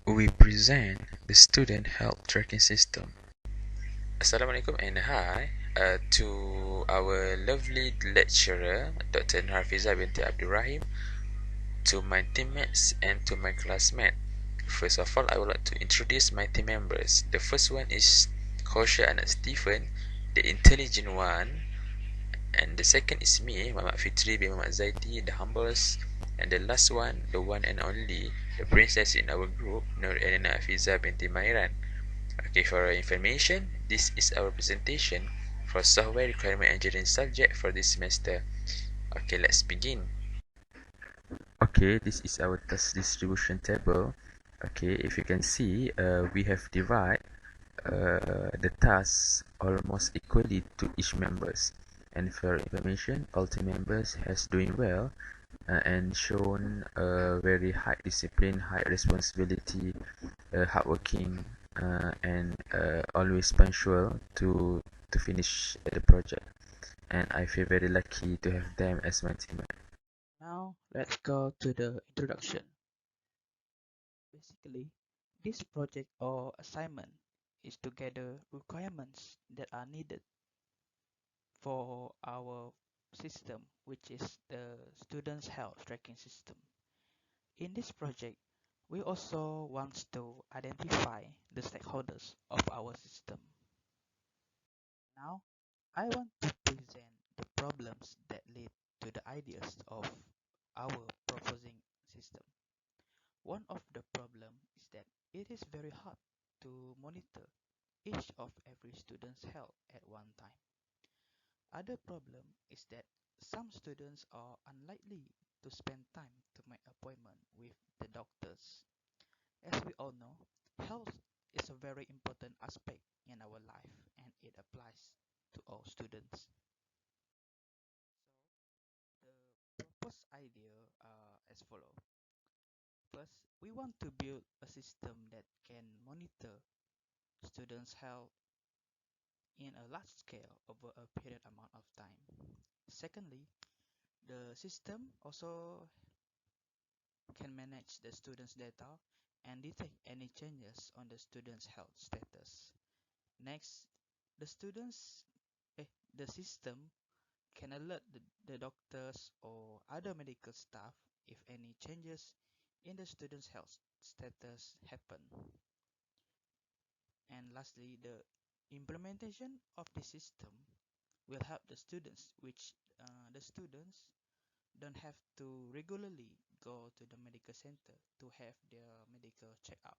we present the student health tracking system. Assalamualaikum and hi to our lovely lecturer, Dr. Narfiza binti Abdul Rahim, to my teammates and to my classmates. First of all, I would like to introduce my team members. The first one is Kosha and Stephen, the intelligent one. And the second is me, Muhammad Fitri bin Muhammad Zaidi, the humblest. And the last one, the one and only, the princess in our group, Nur Elena Afiza binti Mairan. Okay, for your information, this is our presentation for software requirement engineering subject for this semester. Okay, let's begin. Okay, this is our task distribution table. Okay, if you can see, we have divided the tasks almost equally to each members. And for information, all team members has doing well and shown very high discipline, high responsibility, hardworking, and always punctual to finish the project. And I feel very lucky to have them as my teammate. Now let's go to the introduction. Basically, this project or assignment is to gather requirements that are needed for our system, which is the students' health tracking system. In this project, we also want to identify the stakeholders of our system. Now, I want to present the problems that lead to the ideas of our proposing system. One of the problem is that it is very hard to monitor each of every student's health at one time. Other problem is that some students are unlikely to spend time to make appointment with the doctors. As we all know, health is a very important aspect in our life and it applies to all students. So the proposed idea are as follow. First, we want to build a system that can monitor students' health in a large scale over a period amount of time. Secondly, the system also can manage the students' data and detect any changes on the students' health status. Next, the students eh, the system can alert the doctors or other medical staff if any changes in the student's health status happen. And lastly, the implementation of the system will help the students, which the students don't have to regularly go to the medical center to have their medical checkup.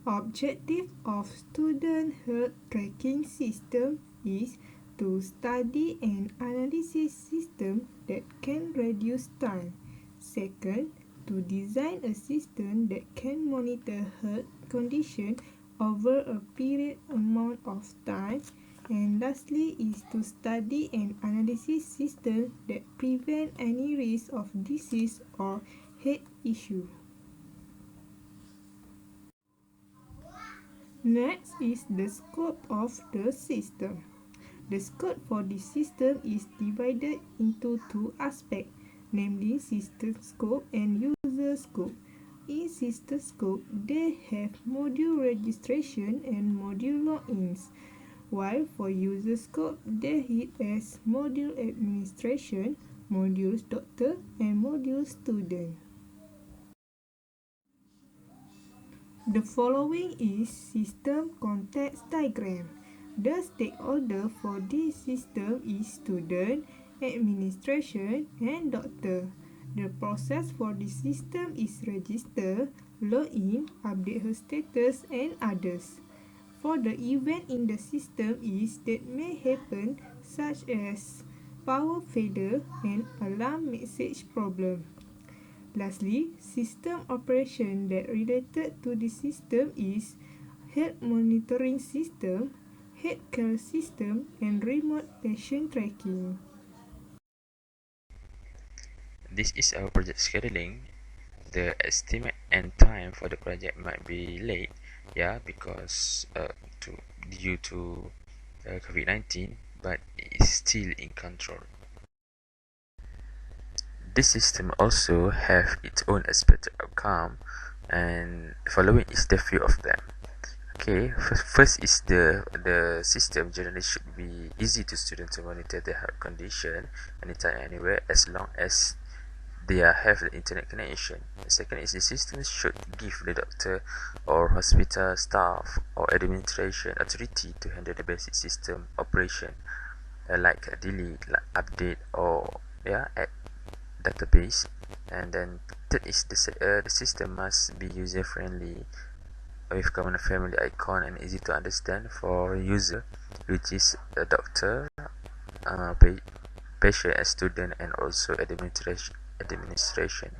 Objective of student health tracking system is to study and analysis system that can reduce time. Second, to design a system that can monitor health condition over a period amount of time. And lastly is to study and analysis system that prevent any risk of disease or health issue. Next is the scope of the system. The scope for this system is divided into two aspects, namely system scope and user scope. In system scope, they have module registration and module logins, while for user scope, they hit as module administration, modules doctor, and module student. The following is system context diagram. The stakeholder for this system is student, administration, and doctor. The process for this system is register, login, update her status, and others. For the event in the system is that may happen such as power failure and alarm message problem. Lastly, system operation that related to the system is health monitoring system, healthcare system, and remote patient tracking. This is our project scheduling. The estimate and time for the project might be late, yeah, because due to COVID-19, but it is still in control. This system also have its own expected outcome, and following is the few of them. Okay, first is the system generally should be easy to students to monitor their health condition anytime, anywhere, as long as they have the internet connection. The second is the system should give the doctor or hospital staff or administration authority to handle the basic system operation, like delete, like update, or add database. And then third is the system must be user friendly with common family icon and easy to understand for user, which is a doctor, patient, a student, and also administration.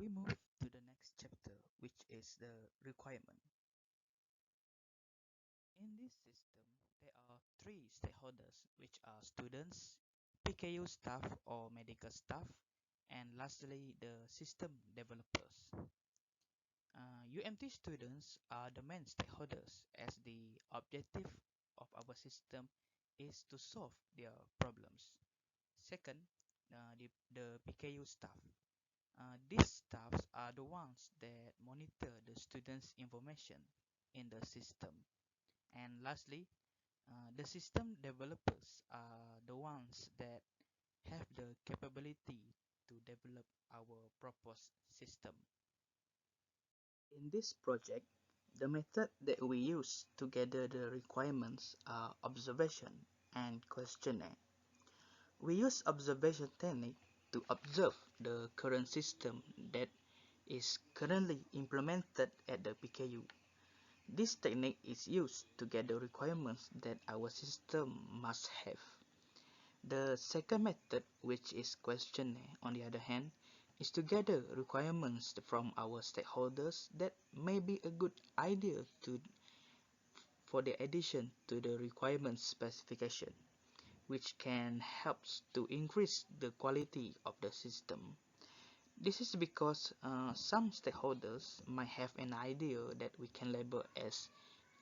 We move to the next chapter, which is the requirement. In this system, there are three stakeholders, which are students, PKU staff or medical staff, and lastly, the system developers. UMT students are the main stakeholders, as the objective of our system is to solve their problems. Second, the PKU staff. These staffs are the ones that monitor the students' information in the system. And lastly, the system developers are the ones that have the capability to develop our proposed system. In this project, the method that we use to gather the requirements are observation and questionnaire. We use observation technique to observe the current system that is currently implemented at the PKU. This technique is used to get the requirements that our system must have. The second method, which is questionnaire, on the other hand, is to gather requirements from our stakeholders that may be a good idea for the addition to the requirements specification, which can help to increase the quality of the system. This is because some stakeholders might have an idea that we can label as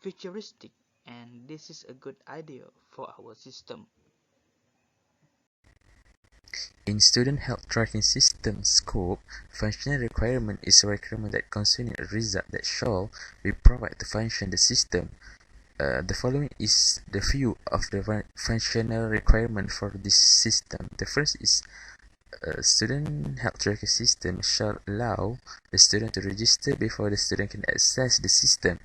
futuristic, and this is a good idea for our system. In student health tracking system scope, functional requirement is a requirement that concerning a result that shall be provided to function the system. The following is the few of the functional requirement for this system. The first is student health tracking system shall allow the student to register before the student can access the system.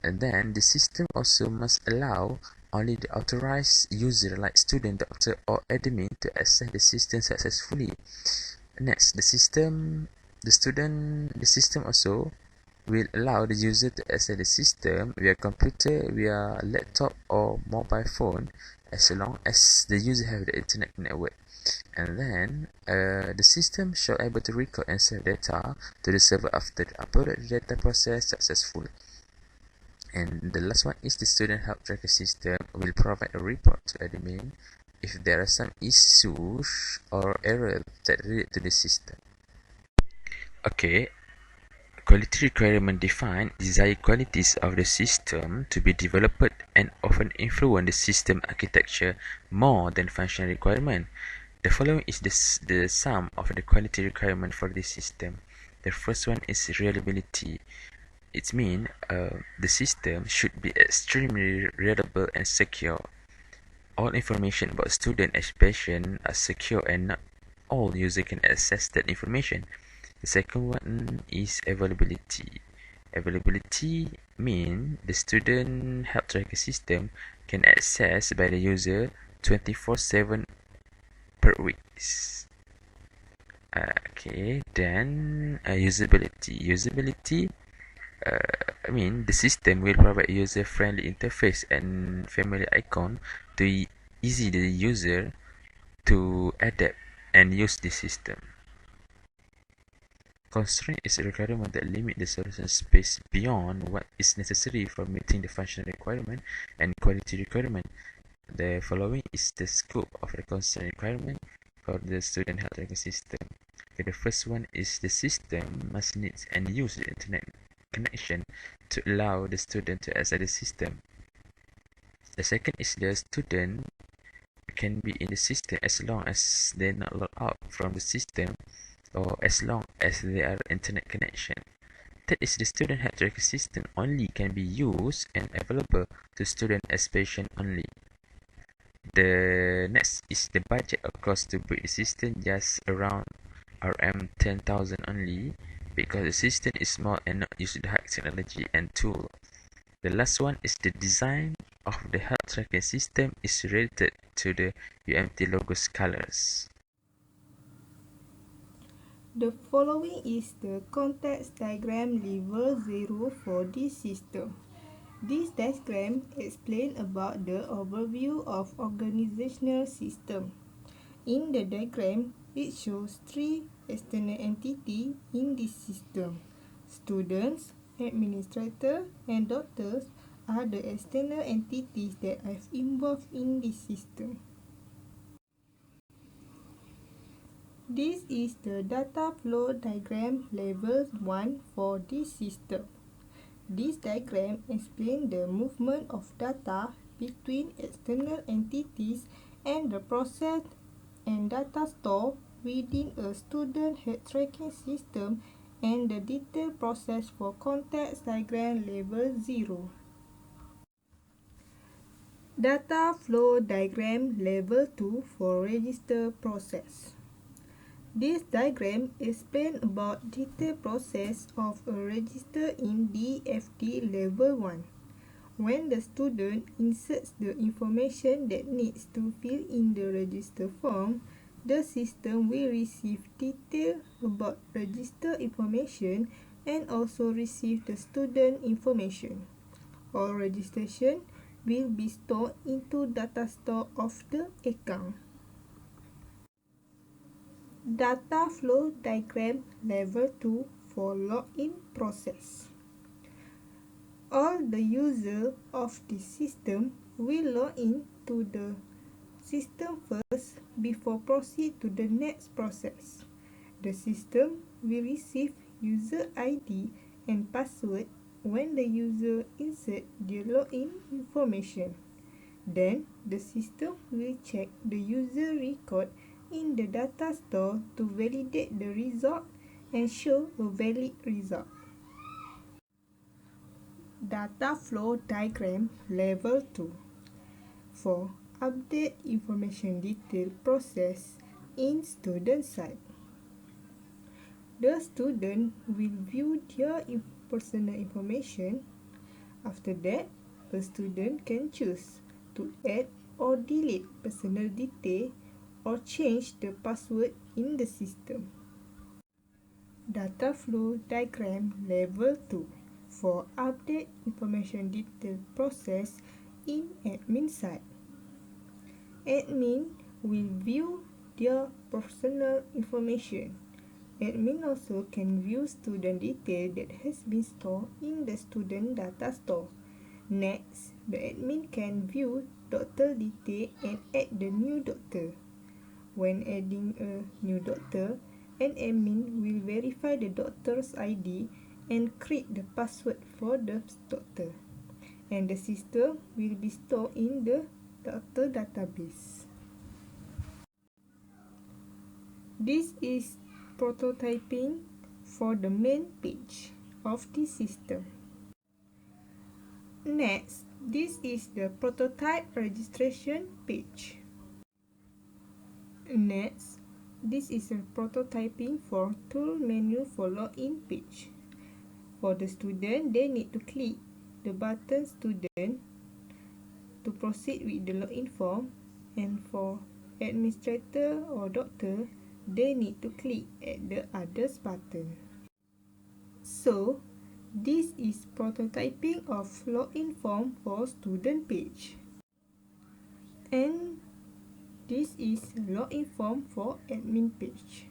And then the system also must allow only the authorized user like student, doctor, or admin to access the system successfully. Next, the system also will allow the user to access the system via computer, via laptop, or mobile phone, as long as the user have the internet network. And then the system shall able to record and save data to the server after the uploaded data process successful. And the last one is the student health tracker system will provide a report to admin if there are some issues or errors that relate to the system. Okay, quality requirement define desired qualities of the system to be developed and often influence the system architecture more than functional requirement. The following is the sum of the quality requirement for this system. The first one is reliability. It means the system should be extremely reliable and secure. All information about student and patient are secure and not all users can access that information. The second one is availability. Availability means the student health tracker system can access by the user 24/7 per week. Okay, then usability. Usability the system will provide user-friendly interface and family icon to easy the user to adapt and use the system. Constraint is a requirement that limit the solution space beyond what is necessary for meeting the functional requirement and quality requirement. The following is the scope of the constraint requirement for the student health record system. Okay, the first one is the system must need and use the internet connection to allow the student to access the system. The second is the student can be in the system as long as they're not logged out from the system or as long as there are internet connection. That is, the student health tracking system only can be used and available to student as patient only. The next is the budget of cost to build the system, just around RM 10,000 only, because the system is small and not used the high technology and tool. The last one is the design of the health tracking system is related to the UMT logo's colors. The following is the context diagram level 0 for this system. This diagram explains about the overview of organizational system. In the diagram, it shows three external entities in this system. Students, administrators, and doctors are the external entities that are involved in this system. This is the data flow diagram level 1 for this system. This diagram explains the movement of data between external entities and the process and data stored within a student health tracking system and the detailed process for context diagram level 0. Data flow diagram level 2 for register process. This diagram explains about detailed process of a register in DFT level 1. When the student inserts the information that needs to fill in the register form, the system will receive detail about register information and also receive the student information. All registration will be stored into data store of the account. Data flow diagram level 2 for login process. All the users of this system will log in to the system first before proceed to the next process. The system will receive user ID and password when the user insert the login information. Then the system will check the user record in the data store to validate the result and show a valid result. Data flow diagram level 2 for update information detail process in student side. The student will view their personal information. After that, a student can choose to add or delete personal detail or change the password in the system. Data flow diagram level 2 for update information detail process in admin side. Admin will view their personal information. Admin also can view student detail that has been stored in the student data store. Next, the admin can view doctor detail and add the new doctor. When adding a new doctor, an admin will verify the doctor's ID and create the password for the doctor, and the system will be stored in the doctor database. This is prototyping for the main page of the system. Next, this is the prototype registration page. Next, this is a prototyping for tool menu for login page. For the student, they need to click the button student to proceed with the login form, and for administrator or doctor, they need to click at the others button. So, this is prototyping of login form for student page. And this is login form for admin page.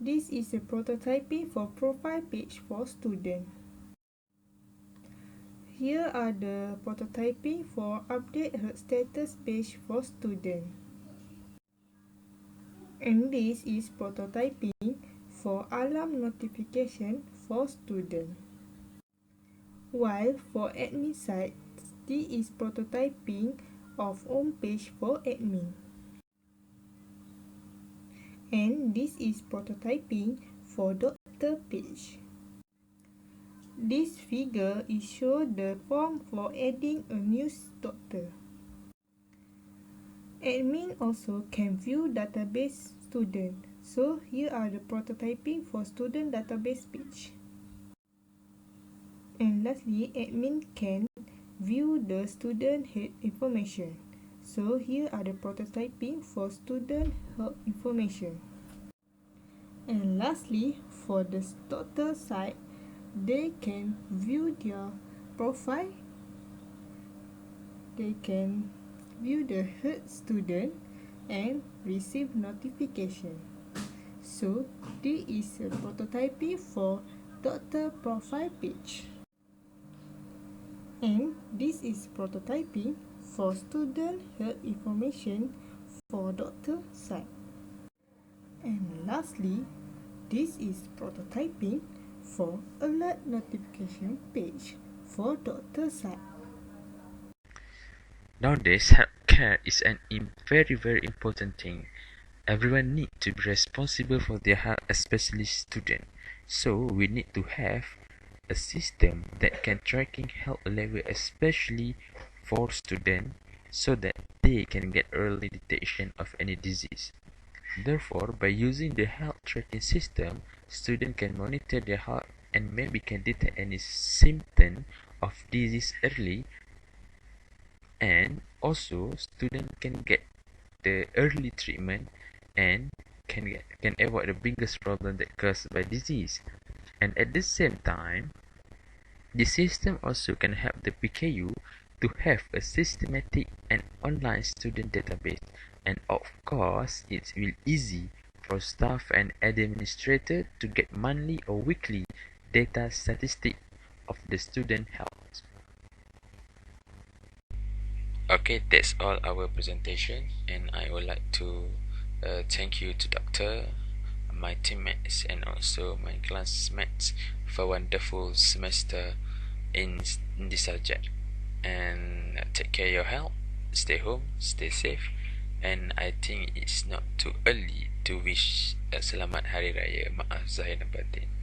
This is a prototyping for profile page for student. Here are the prototyping for update her status page for student. And this is prototyping for alarm notification for student. While for admin side, this is prototyping of home page for admin. And this is prototyping for doctor page. This figure is show the form for adding a new doctor. Admin also can view database student. So here are the prototyping for student database page. And lastly, admin can view the student head information. So here are the prototyping for student head information. And lastly, for the doctor side, they can view their profile. They can view the head student and receive notification. So this is a prototyping for doctor profile page. And this is prototyping for student health information for doctor side. And lastly, this is prototyping for alert notification page for doctor side. Nowadays, healthcare is an very important thing. Everyone needs to be responsible for their health, especially students. So we need to have a system that can tracking health level, especially for students, so that they can get early detection of any disease. Therefore, by using the health tracking system, students can monitor their health and maybe can detect any symptom of disease early, and also students can get the early treatment and can avoid the biggest problem that caused by disease. And at the same time, the system also can help the PKU to have a systematic and online student database, and of course it will easy for staff and administrator to get monthly or weekly data statistic of the student health. Okay, that's all our presentation, and I would like to thank you to Doctor, my teammates, and also my classmates for a wonderful semester in this subject. And take care of your health, stay home, stay safe, and I think it's not too early to wish a selamat hari raya, maaf zahir dan batin.